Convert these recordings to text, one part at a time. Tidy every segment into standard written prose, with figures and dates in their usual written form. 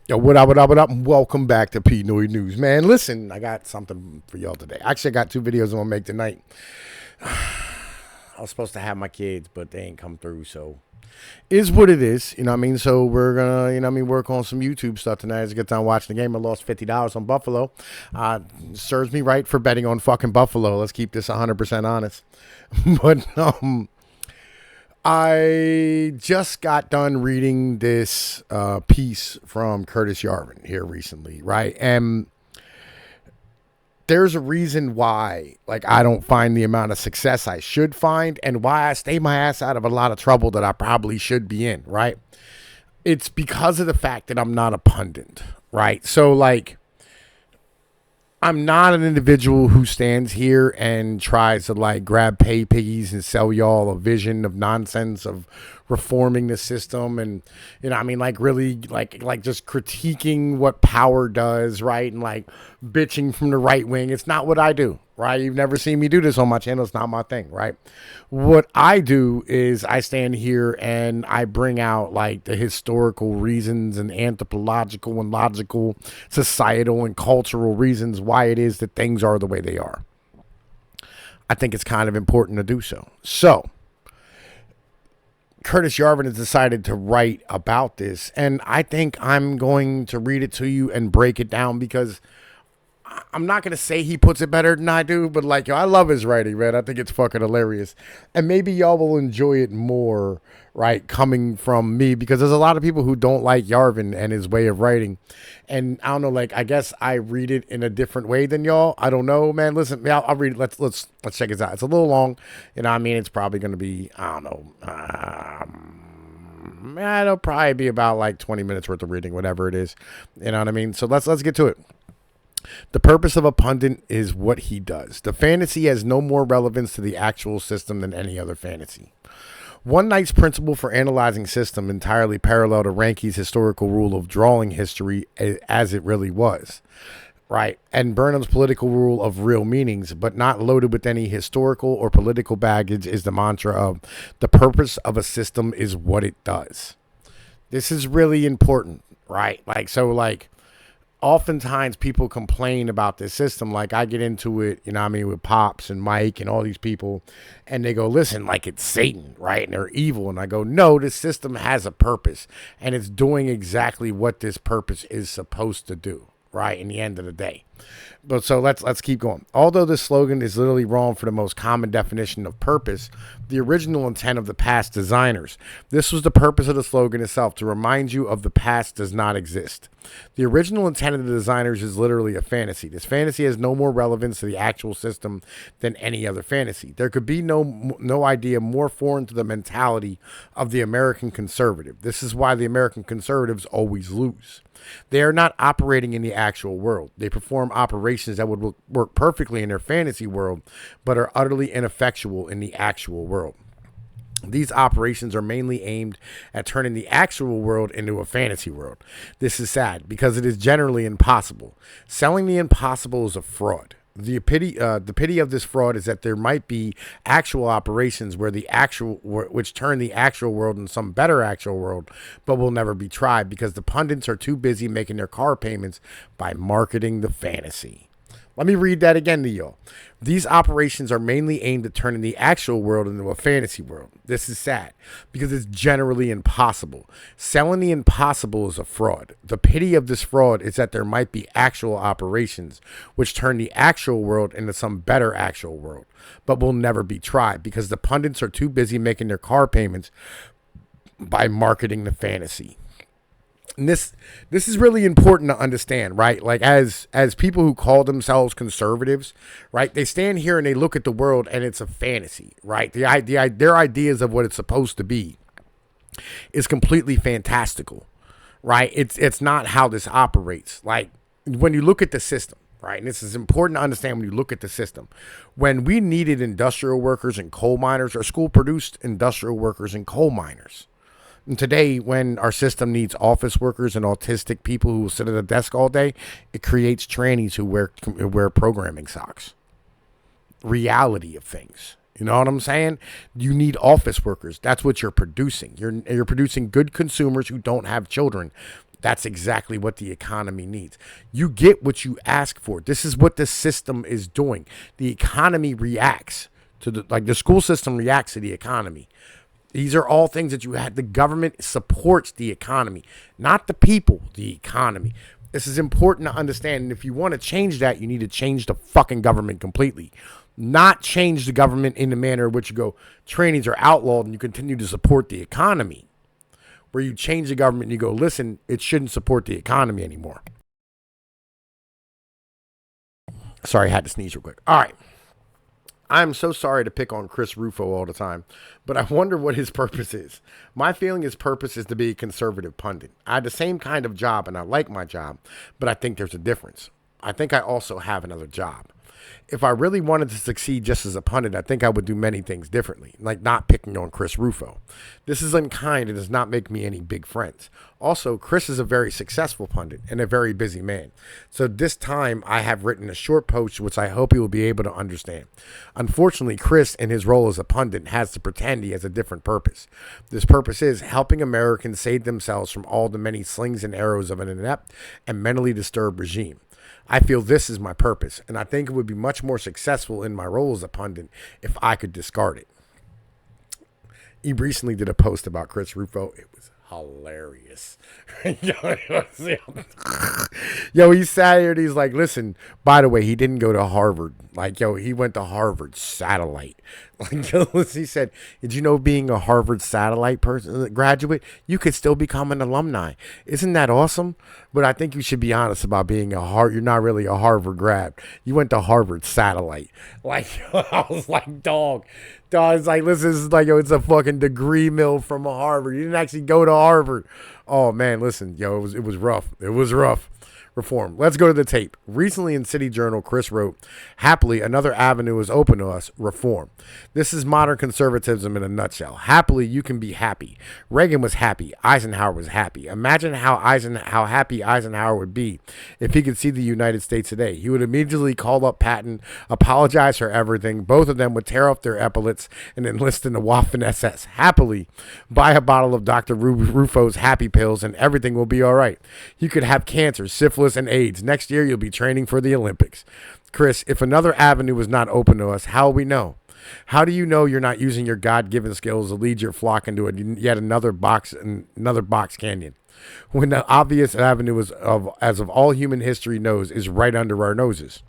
Yo, what up, and welcome back to Pnoid News. Man, listen, I got something for y'all today. Actually, I got two videos I'm going to make tonight. I was supposed to have my kids, but they ain't come through, so is what it is, you know what I mean? So we're gonna, work on some YouTube stuff tonight. It's a good time watching the game. I lost $50 on Buffalo. Serves me right for betting on fucking Buffalo. Let's keep this 100% honest. But I just got done reading this piece from Curtis Yarvin here recently, right? And there's a reason why, like, I don't find the amount of success I should find, and why I stay my ass out of a lot of trouble that I probably should be in, right? It's because of the fact that I'm not a pundit, right? So, like, I'm not an individual who stands here and tries to like grab pay piggies and sell y'all a vision of nonsense of reforming the system, and like really like just critiquing what power does, right? And like bitching from the right wing. It's not what I do, right? You've never seen me do this on my channel. It's not my thing, right? What I do is I stand here and I bring out like the historical reasons and anthropological and logical, societal and cultural reasons why it is that things are the way they are. I think it's kind of important to do so. So, Curtis Yarvin has decided to write about this, and I think I'm going to read it to you and break it down, because I'm not going to say he puts it better than I do, but like, yo, I love his writing, man. I think it's fucking hilarious. And maybe y'all will enjoy it more, right, coming from me, because there's a lot of people who don't like Yarvin and his way of writing. And I don't know, like, I guess I read it in a different way than y'all. I don't know, man. Listen, yeah, I'll read it. Let's check it out. It's a little long. You know what I mean? It's probably going to be, I don't know, it'll probably be about like 20 minutes worth of reading, whatever it is. You know what I mean? So let's get to it. The purpose of a pundit is what he does. The fantasy has no more relevance to the actual system than any other fantasy. One Knight's principle for analyzing system entirely parallel to Ranke's historical rule of drawing history as it really was, right? And Burnham's political rule of real meanings, but not loaded with any historical or political baggage, is the mantra of the purpose of a system is what it does. This is really important, right? Oftentimes people complain about this system. Like, I get into it, with Pops and Mike and all these people, and they go, listen, like, it's Satan, right? And they're evil. And I go, no, this system has a purpose, and it's doing exactly what this purpose is supposed to do, right? In the end of the day. But so let's keep going. Although this slogan is literally wrong for the most common definition of purpose, the original intent of the past designers, this was the purpose of the slogan itself, to remind you of the past does not exist. The original intent of the designers is literally a fantasy. This fantasy has no more relevance to the actual system than any other fantasy. There could be no idea more foreign to the mentality of the American conservative. This is why the American conservatives always lose. They are not operating in the actual world. They perform operations that would work perfectly in their fantasy world, but are utterly ineffectual in the actual world. These operations are mainly aimed at turning the actual world into a fantasy world. This is sad, because it is generally impossible. Selling the impossible is a fraud. The pity of this fraud is that there might be actual operations which turn the actual world into some better actual world, but will never be tried because the pundits are too busy making their car payments by marketing the fantasy. Let me read that again to y'all. These operations are mainly aimed at turning the actual world into a fantasy world. This is sad, because it's generally impossible. Selling the impossible is a fraud. The pity of this fraud is that there might be actual operations which turn the actual world into some better actual world, but will never be tried because the pundits are too busy making their car payments by marketing the fantasy. And this is really important to understand, right? Like, as people who call themselves conservatives, right? They stand here and they look at the world and it's a fantasy, right? Their ideas of what it's supposed to be is completely fantastical, right? It's not how this operates. Like, when you look at the system, right? And this is important to understand when you look at the system. When we needed industrial workers and coal miners, our school produced industrial workers and coal miners. And today, when our system needs office workers and autistic people who will sit at a desk all day, it creates trannies who wear programming socks. Reality of things. You know what I'm saying? You need office workers. That's what you're producing. You're producing good consumers who don't have children. That's exactly what the economy needs. You get what you ask for. This is what the system is doing. The economy reacts to the school system reacts to the economy. These are all things that you had. The government supports the economy, not the people, the economy. This is important to understand. And if you want to change that, you need to change the fucking government completely. Not change the government in the manner in which you go, trainings are outlawed and you continue to support the economy. Where you change the government and you go, listen, it shouldn't support the economy anymore. Sorry, I had to sneeze real quick. All right. I'm so sorry to pick on Chris Ruffo all the time, but I wonder what his purpose is. My feeling his purpose is to be a conservative pundit. I had the same kind of job and I like my job, but I think there's a difference. I think I also have another job. If I really wanted to succeed just as a pundit, I think I would do many things differently, like not picking on Chris Ruffo. This is unkind and does not make me any big friends. Also, Chris is a very successful pundit and a very busy man. So this time I have written a short post which I hope he will be able to understand. Unfortunately, Chris, in his role as a pundit, has to pretend he has a different purpose. This purpose is helping Americans save themselves from all the many slings and arrows of an inept and mentally disturbed regime. I feel this is my purpose, and I think it would be much more successful in my role as a pundit if I could discard it. He recently did a post about Chris Ruffo. It was hilarious. Yo, he sat here and he's like, listen, by the way, he didn't go to Harvard. Like, yo, he went to Harvard satellite. Like, he said, did you know being a Harvard satellite graduate, you could still become an alumni? Isn't that awesome? But I think you should be honest about being you're not really a Harvard grad. You went to Harvard satellite. Like, I was like, dog, it's like, listen, this is like, yo, it's a fucking degree mill from Harvard. You didn't actually go to Harvard. Oh, man, listen, yo, it was rough. It was rough. Reform. Let's go to the tape. Recently in City Journal, Chris wrote, happily, another avenue is open to us, reform. This is modern conservatism in a nutshell. Happily, you can be happy. Reagan was happy. Eisenhower was happy. Imagine how happy Eisenhower would be if he could see the United States today. He would immediately call up Patton, apologize for everything. Both of them would tear off their epaulets and enlist in the Waffen SS. Happily, buy a bottle of Dr. Ruffo's happy pills and everything will be all right. You could have cancer, syphilis, and AIDS. Next year, you'll be training for the Olympics. Chris, if another avenue is not open to us, how will we know? How do you know you're not using your God-given skills to lead your flock into yet another box canyon? When the obvious avenue as of all human history knows, is right under our noses.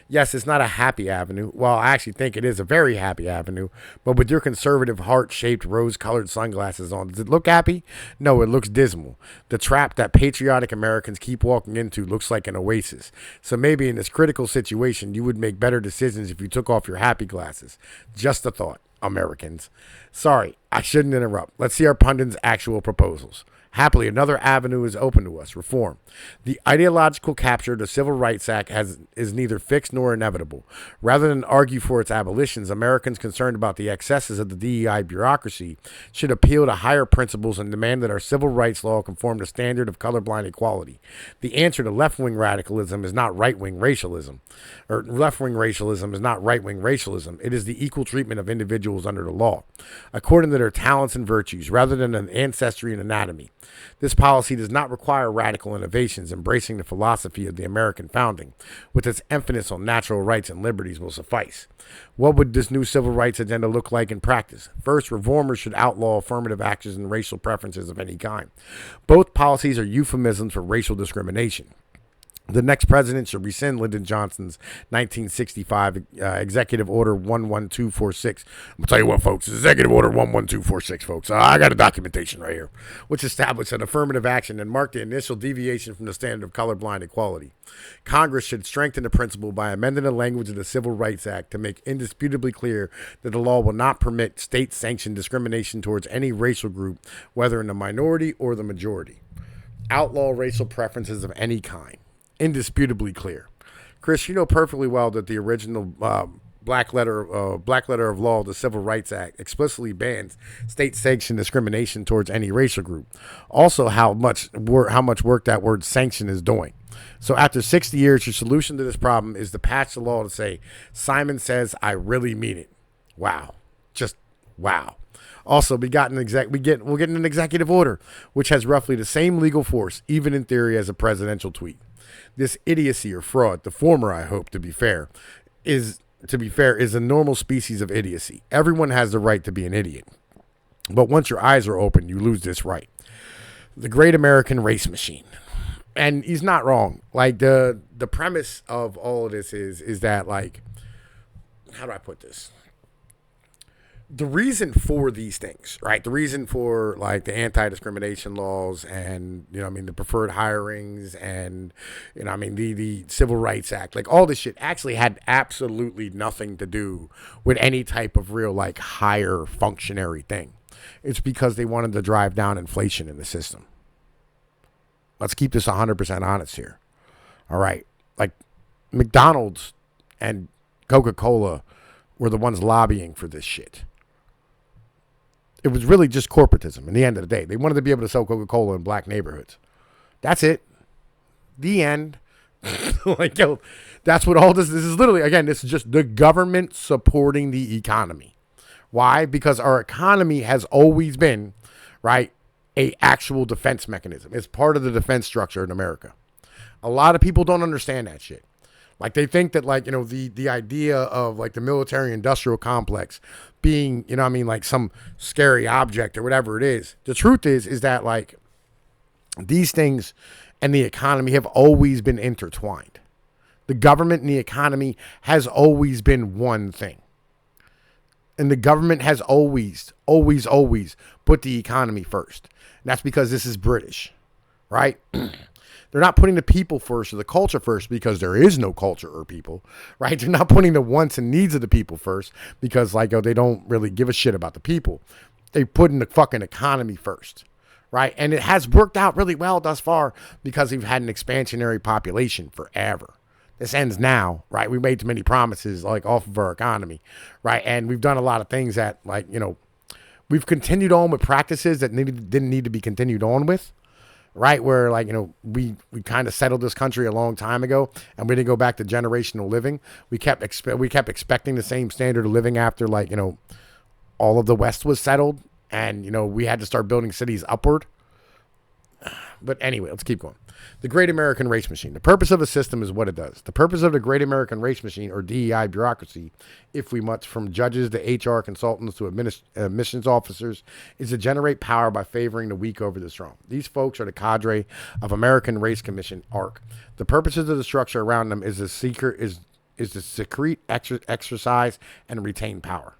Yes, it's not a happy avenue. Well, I actually think it is a very happy avenue. But with your conservative heart-shaped rose-colored sunglasses on, does it look happy? No, it looks dismal. The trap that patriotic Americans keep walking into looks like an oasis. So maybe in this critical situation, you would make better decisions if you took off your happy glasses. Just a thought, Americans. Sorry, I shouldn't interrupt. Let's see our pundits' actual proposals. Happily, another avenue is open to us, reform. The ideological capture of the Civil Rights Act is neither fixed nor inevitable. Rather than argue for its abolitions, Americans concerned about the excesses of the DEI bureaucracy should appeal to higher principles and demand that our civil rights law conform to standard of colorblind equality. The answer to left-wing radicalism is not right-wing racialism. Or left-wing racialism is not right-wing racialism. It is the equal treatment of individuals under the law, according to their talents and virtues, rather than an ancestry and anatomy. This policy does not require radical innovations. Embracing the philosophy of the American founding, with its emphasis on natural rights and liberties, will suffice. What would this new civil rights agenda look like in practice? First, reformers should outlaw affirmative actions and racial preferences of any kind. Both policies are euphemisms for racial discrimination. The next president should rescind Lyndon Johnson's 1965 Executive Order 11246. I'm going to tell you what, folks. Executive Order 11246, folks. I got a documentation right here, which established an affirmative action and marked the initial deviation from the standard of colorblind equality. Congress should strengthen the principle by amending the language of the Civil Rights Act to make indisputably clear that the law will not permit state-sanctioned discrimination towards any racial group, whether in the minority or the majority. Outlaw racial preferences of any kind. Indisputably clear. Chris, you know perfectly well that the original black letter of law of the Civil Rights Act explicitly bans state-sanctioned discrimination towards any racial group. Also, how much work that word sanction is doing. So after 60 years, your solution to this problem is to patch the law to say, Simon says, I really mean it. Wow. Just wow. Also, we'll get an executive order, which has roughly the same legal force, even in theory, as a presidential tweet. This idiocy or fraud, the former, I hope, is is a normal species of idiocy. Everyone has the right to be an idiot. But once your eyes are open, you lose this right. The great American race machine. And he's not wrong. Like the premise of all of this is that, like, how do I put this? The reason for these things, right? The reason for, like, the anti-discrimination laws and, the preferred hirings and, the Civil Rights Act, like, all this shit actually had absolutely nothing to do with any type of real, like, higher functionary thing. It's because they wanted to drive down inflation in the system. Let's keep this 100% honest here. All right. Like, McDonald's and Coca-Cola were the ones lobbying for this shit. It was really just corporatism in the end of the day. They wanted to be able to sell Coca-Cola in black neighborhoods. That's it. The end. Like, yo, that's what all this is literally. Again, this is just the government supporting the economy. Why? Because our economy has always been, right, a actual defense mechanism. It's part of the defense structure in America. A lot of people don't understand that shit. Like, they think that, like, the idea of, like, the military industrial complex being, like some scary object or whatever it is. The truth is that, like, these things and the economy have always been intertwined. The government and the economy has always been one thing. And the government has always put the economy first. And that's because this is British, right? They're not putting the people first or the culture first because there is no culture or people, right? They're not putting the wants and needs of the people first because, like, they don't really give a shit about the people. They put in the fucking economy first, right? And it has worked out really well thus far because we've had an expansionary population forever. This ends now, right? We made too many promises, like, off of our economy, right? And we've done a lot of things that, like, we've continued on with practices that didn't need to be continued on with, right? Where, like, we kind of settled this country a long time ago, and we didn't go back to generational living. We kept expecting the same standard of living after, like, all of the West was settled, and, we had to start building cities upward. But anyway, let's keep going. The Great American Race Machine. The purpose of the system is what it does. The purpose of the Great American Race Machine, or DEI bureaucracy, if we must, from judges to HR consultants to admissions officers, is to generate power by favoring the weak over the strong. These folks are the cadre of American Race Commission, ARC. The purposes of the structure around them is to secrete, exercise, and retain power.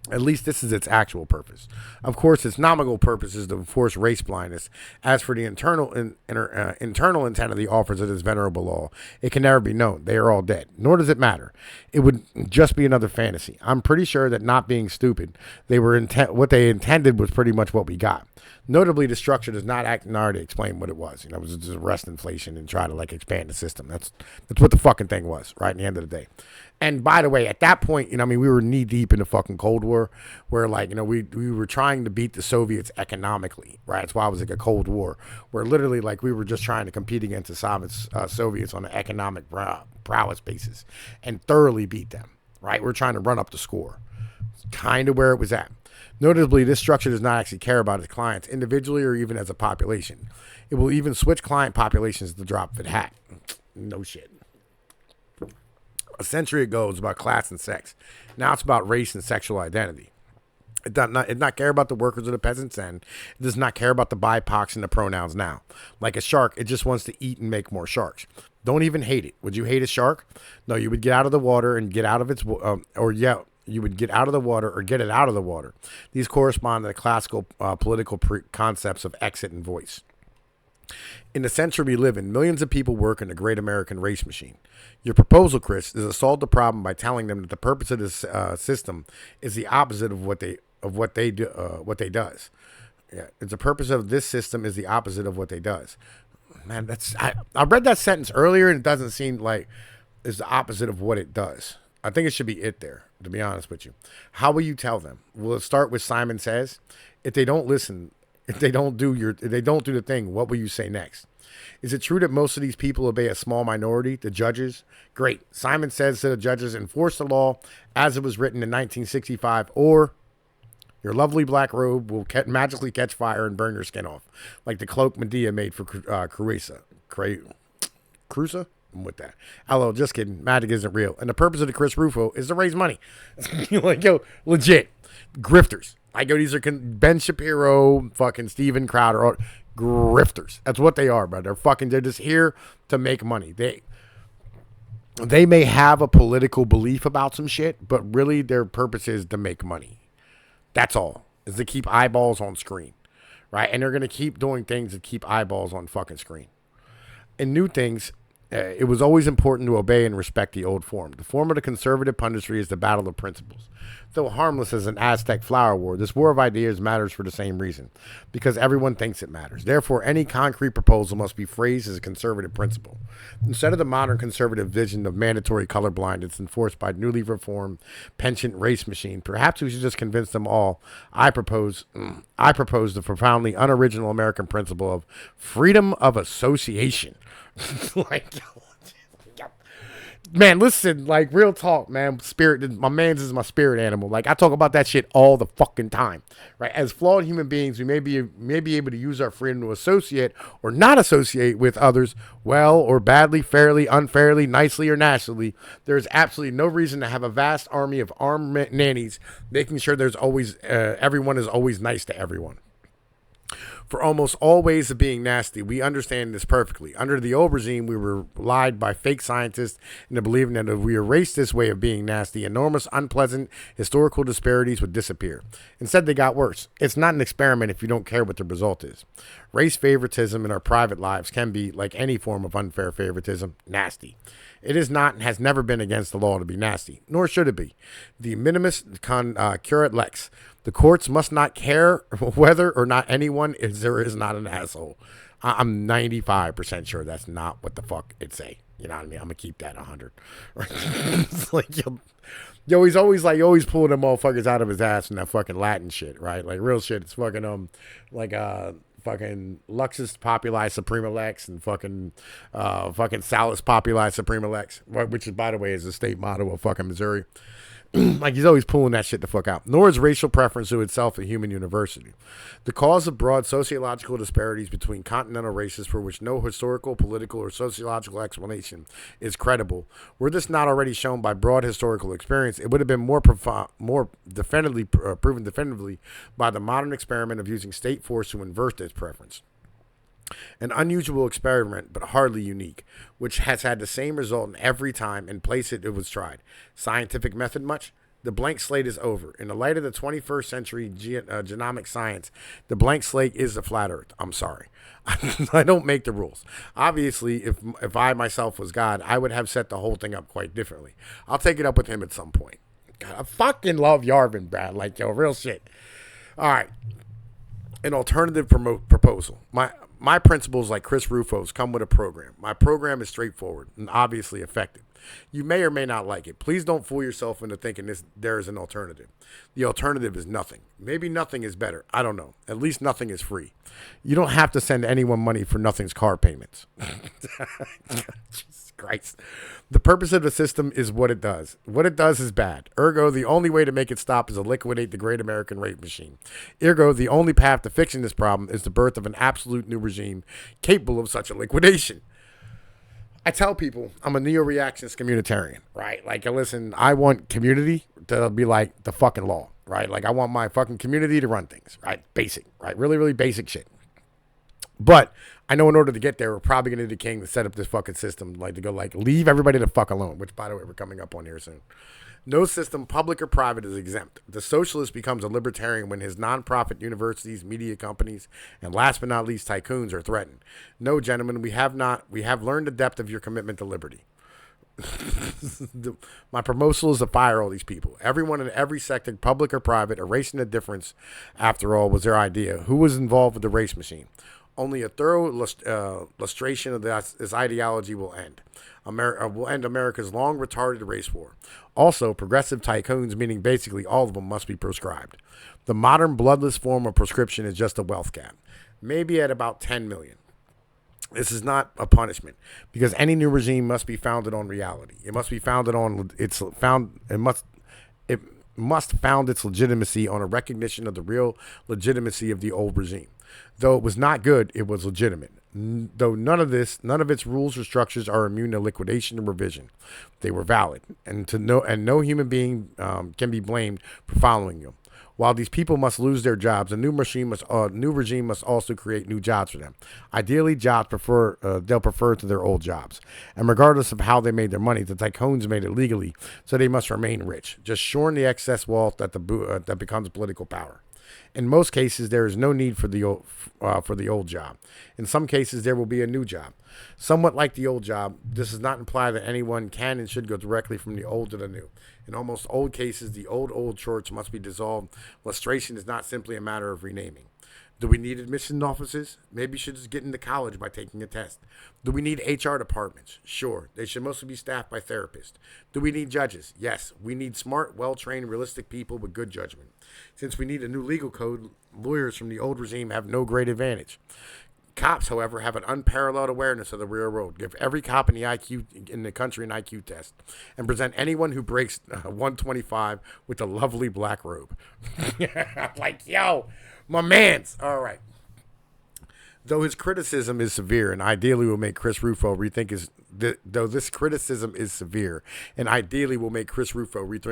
At least this is its actual purpose. Of course, its nominal purpose is to enforce race blindness. As for the internal intent of the authors of this venerable law, it can never be known. They are all dead. Nor does it matter. It would just be another fantasy. I'm pretty sure that, not being stupid, what they intended was pretty much what we got. Notably, the structure does not act in order to explain what it was. It was just arrest inflation and try to, like, expand the system. That's what the fucking thing was, right? At the end of the day. And by the way, at that point, we were knee deep in the fucking Cold War, where, like, we were trying to beat the Soviets economically, right? That's why it was like a Cold War, where literally, like, we were just trying to compete against the Soviets on an economic prowess basis and thoroughly beat them, right? We're trying to run up the score. It's kind of where it was at. Notably, this structure does not actually care about its clients individually or even as a population. It will even switch client populations at the drop of a hat. No shit. A century ago, it was about class and sex. Now it's about race and sexual identity. It does not care about the workers or the peasants, and it does not care about the BIPOCs and the pronouns now. Like a shark, it just wants to eat and make more sharks. Don't even hate it. Would you hate a shark? No, you would get out of the water and get out of its, you would get out of the water or get it out of the water. These correspond to the classical political concepts of exit and voice. In the century we live in, millions of people work in the Great American Race Machine. Your proposal, Chris, is to solve the problem by telling them that the purpose of this system is the opposite of what they does. Yeah, it's the purpose of this system is the opposite of what they does. Man, I read that sentence earlier, and it doesn't seem like it's the opposite of what it does. I think it should be it there, to be honest with you. How will you tell them? Will it start with Simon Says? If they don't listen, if they don't do the thing, what will you say next? Is it true that most of these people obey a small minority, the judges? Great. Simon Says to the judges, enforce the law as it was written in 1965, or Your lovely black robe will magically catch fire and burn your skin off, like the cloak Medea made for Cruisa. Cruisa? I'm with that. Hello, just kidding. Magic isn't real. And the purpose of the Chris Ruffo is to raise money. Like, yo, legit. Grifters. Like, yo, these are Ben Shapiro, fucking Steven Crowder. Grifters. That's what they are, bro. They're just here to make money. They may have a political belief about some shit, but really their purpose is to make money. That's all. Is to keep eyeballs on screen. Right? And they're going to keep doing things that keep eyeballs on fucking screen. And new things, it was always important to obey and respect the old form. The form of the conservative punditry is the battle of principles. Though harmless as an Aztec flower war, this war of ideas matters for the same reason, because everyone thinks it matters. Therefore, any concrete proposal must be phrased as a conservative principle. Instead of the modern conservative vision of mandatory colorblindness enforced by newly reformed penchant race machine, perhaps we should just convince them all. I propose the profoundly unoriginal American principle of freedom of association. Like, man, listen, like, real talk, man. Spirit, my man's is my spirit animal. Like, I talk about that shit all the fucking time, right? As flawed human beings, we may be able to use our freedom to associate or not associate with others well or badly, fairly, unfairly, nicely or nastily. There is absolutely no reason to have a vast army of armed nannies making sure there's always everyone is always nice to everyone. For almost all ways of being nasty, we understand this perfectly. Under the old regime, we were lied by fake scientists into believing that if we erased this way of being nasty, enormous, unpleasant historical disparities would disappear. Instead, they got worse. It's not an experiment if you don't care what the result is. Race favoritism in our private lives can be, like any form of unfair favoritism, nasty. It is not and has never been against the law to be nasty, nor should it be. The minimus curat lex. The courts must not care whether or not anyone is or is not an asshole. I'm 95% sure that's not what the fuck it say. You know what I mean? I'm going to keep that 100. Right? It's like, yo, he's always pulling them motherfuckers out of his ass in that fucking Latin shit, right? Like, real shit. It's fucking, fucking Luxus Populi Suprema Lex and fucking Salus Populi Suprema Lex, which is, by the way, is the state motto of fucking Missouri. Like, he's always pulling that shit the fuck out. Nor is racial preference to itself a human university. The cause of broad sociological disparities between continental races for which no historical, political, or sociological explanation is credible, were this not already shown by broad historical experience, it would have been more proven definitively by the modern experiment of using state force to invert this preference. An unusual experiment, but hardly unique, which has had the same result in every time and place it was tried. Scientific method much? The blank slate is over. In the light of the 21st century genomic science, the blank slate is the flat earth. I'm sorry. I don't make the rules. Obviously, if I myself was God, I would have set the whole thing up quite differently. I'll take it up with him at some point. God, I fucking love Yarvin, Brad. Like, yo, real shit. All right. An alternative proposal. My principles, like Chris Ruffo's, come with a program. My program is straightforward and obviously effective. You may or may not like it. Please don't fool yourself into thinking there is an alternative. The alternative is nothing. Maybe nothing is better. I don't know. At least nothing is free. You don't have to send anyone money for nothing's car payments. Jesus Christ. The purpose of the system is what it does. What it does is bad. Ergo, the only way to make it stop is to liquidate the great American rape machine. Ergo, the only path to fixing this problem is the birth of an absolute new regime capable of such a liquidation. I tell people I'm a neo-reactionist communitarian, right? Like, listen, I want community to be like the fucking law, right? Like, I want my fucking community to run things, right? Basic, right? Really, really basic shit. But I know in order to get there, we're probably going to need a king to set up this fucking system, like to go, like, leave everybody the fuck alone, which, by the way, we're coming up on here soon. No system, public or private, is exempt. The socialist becomes a libertarian when his nonprofit universities, media companies, and last but not least, tycoons are threatened. No, gentlemen, we have learned the depth of your commitment to liberty. My proposal is to fire all these people. Everyone in every sector, public or private, erasing the difference, after all, was their idea. Who was involved with the race machine? Only a thorough illustration of this ideology will end. Will end America's long retarded race war. Also, progressive tycoons, meaning basically all of them, must be proscribed. The modern bloodless form of proscription is just a wealth cap, maybe at about 10 million. This is not a punishment, because any new regime must be founded on reality. It must be founded on must found its legitimacy on a recognition of the real legitimacy of the old regime. Though it was not good, it was legitimate. Though none of its rules or structures are immune to liquidation and revision, they were valid, and no human being can be blamed for following them. While these people must lose their jobs, a new regime must also create new jobs for them. Ideally, they'll prefer to their old jobs, and regardless of how they made their money, the tycoons made it legally, so they must remain rich, just shoring the excess wealth that becomes political power. In most cases, there is no need for the old job. In some cases, there will be a new job. Somewhat like the old job, this does not imply that anyone can and should go directly from the old to the new. In almost all cases, the old church must be dissolved. Lustration is not simply a matter of renaming. Do we need admission offices? Maybe you should just get into college by taking a test. Do we need HR departments? Sure. They should mostly be staffed by therapists. Do we need judges? Yes. We need smart, well-trained, realistic people with good judgment. Since we need a new legal code, lawyers from the old regime have no great advantage. Cops, however, have an unparalleled awareness of the real world. Give every cop in the country an IQ test, and present anyone who breaks 125 with a lovely black robe. Like, yo, my man's. All right. Though his criticism is severe and ideally will make Chris Ruffo rethink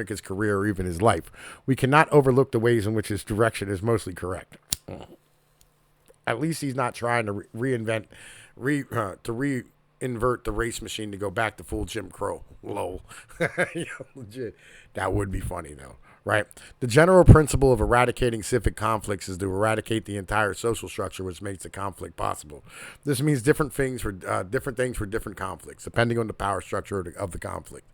his career or even his life, we cannot overlook the ways in which his direction is mostly correct. At least he's not trying to reinvent the race machine to go back to full Jim Crow. Lol. Legit. That would be funny, though, right? The general principle of eradicating civic conflicts is to eradicate the entire social structure which makes the conflict possible. This means different things for different conflicts, depending on the power structure of the conflict.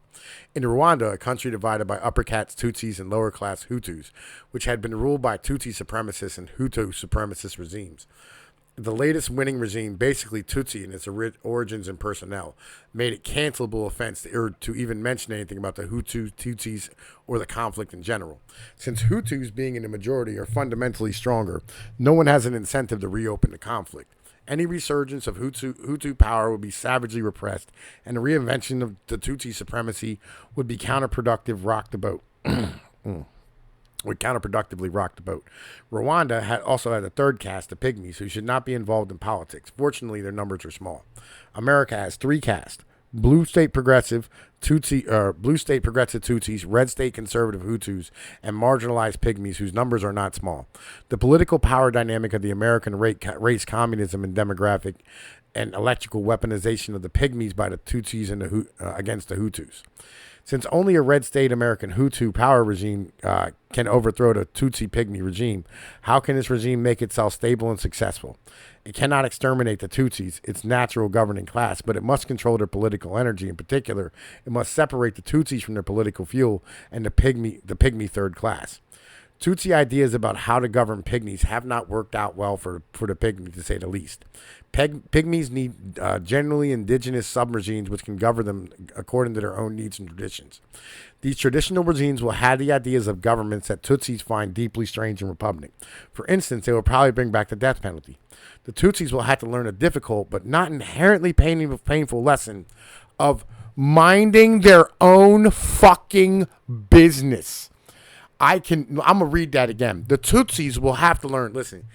In Rwanda, a country divided by upper-caste Tutsis and lower-class Hutus, which had been ruled by Tutsi supremacists and Hutu supremacist regimes, the latest winning regime, basically Tutsi in its origins and personnel, made it cancelable offense to even mention anything about the Tutsis, or the conflict in general. Since Hutus, being in the majority, are fundamentally stronger, no one has an incentive to reopen the conflict. Any resurgence of Hutu power would be savagely repressed, and the reinvention of the Tutsi supremacy would be counterproductively rock the boat. Rwanda also had a third caste, the Pygmies, who should not be involved in politics. Fortunately, their numbers are small. America has three castes: blue state progressive Tutsis, red state conservative Hutus, and marginalized Pygmies, whose numbers are not small. The political power dynamic of the American race communism and demographic and electrical weaponization of the Pygmies by the Tutsis and against the Hutus. Since only a red state American Hutu power regime can overthrow the Tutsi Pygmy regime, how can this regime make itself stable and successful? It cannot exterminate the Tutsis, its natural governing class, but it must control their political energy. In particular, it must separate the Tutsis from their political fuel and the Pygmy third class. Tutsi ideas about how to govern Pygmies have not worked out well for the Pygmies, to say the least. Pygmies need generally indigenous sub-regimes which can govern them according to their own needs and traditions. These traditional regimes will have the ideas of governments that Tutsis find deeply strange and repugnant. For instance, they will probably bring back the death penalty. The Tutsis will have to learn a difficult but not inherently painful lesson of minding their own fucking business. I'm going to read that again. The Tutsis will have to learn, listen,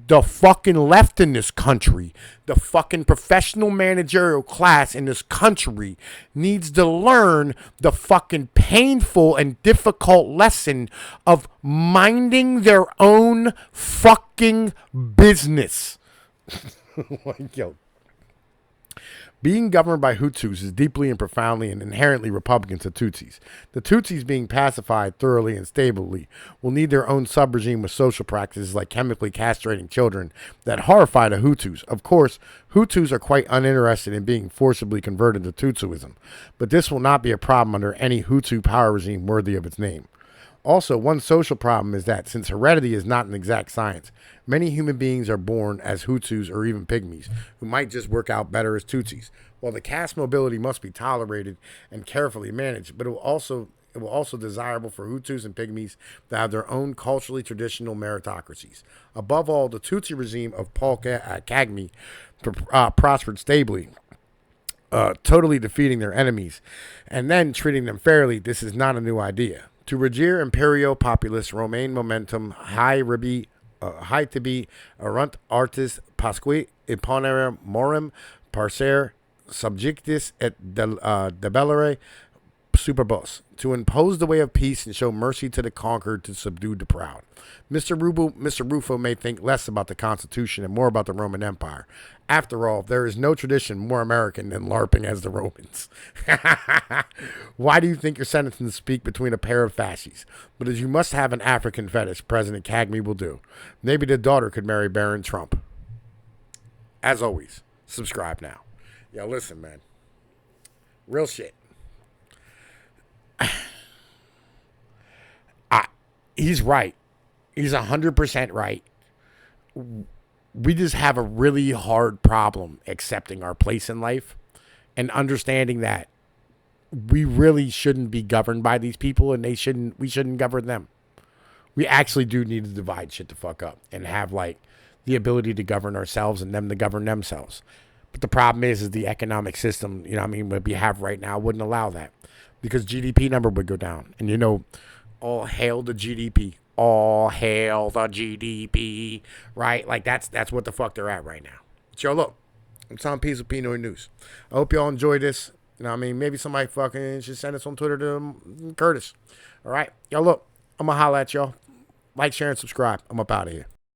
the fucking left in this country, the fucking professional managerial class in this country needs to learn the fucking painful and difficult lesson of minding their own fucking business. Yo. Being governed by Hutus is deeply and profoundly and inherently repugnant to Tutsis. The Tutsis, being pacified thoroughly and stably, will need their own sub-regime with social practices like chemically castrating children that horrify the Hutus. Of course, Hutus are quite uninterested in being forcibly converted to Tutsuism, but this will not be a problem under any Hutu power regime worthy of its name. Also, one social problem is that since heredity is not an exact science, many human beings are born as Hutus or even Pygmies, who might just work out better as Tutsis. While the caste mobility must be tolerated and carefully managed, but it will also desirable for Hutus and Pygmies to have their own culturally traditional meritocracies. Above all, the Tutsi regime of Paul Kagame prospered stably, totally defeating their enemies, and then treating them fairly. This is not a new idea. To regere imperio populus Romain momentum high to be arunt artis pasqui imponere morem parser subjectis et debellere superbos, to impose the way of peace and show mercy to the conquered, to subdue the proud. Mr. Ruffo may think less about the Constitution and more about the Roman Empire. After all, there is no tradition more American than LARPing as the Romans. Why do you think you're sentenced to speak between a pair of fascies? But as you must have an African fetish, President Cagney will do. Maybe the daughter could marry Baron Trump. As always, subscribe now. Yo, listen, man. Real shit. He's right. He's 100% right. We just have a really hard problem accepting our place in life and understanding that we really shouldn't be governed by these people and we shouldn't govern them. We actually do need to divide shit the fuck up and have like the ability to govern ourselves and them to govern themselves. But the problem is the economic system, what we have right now wouldn't allow that, because GDP number would go down. And all hail the GDP. All hail the GDP, right? Like that's what the fuck they're at right now. So look, I'm Tom Pease with Pnoid News. I hope y'all enjoyed this. Maybe somebody fucking should send us on Twitter to Curtis. All right, y'all look, I'm gonna holla at y'all. Like, share, and subscribe. I'm up out of here.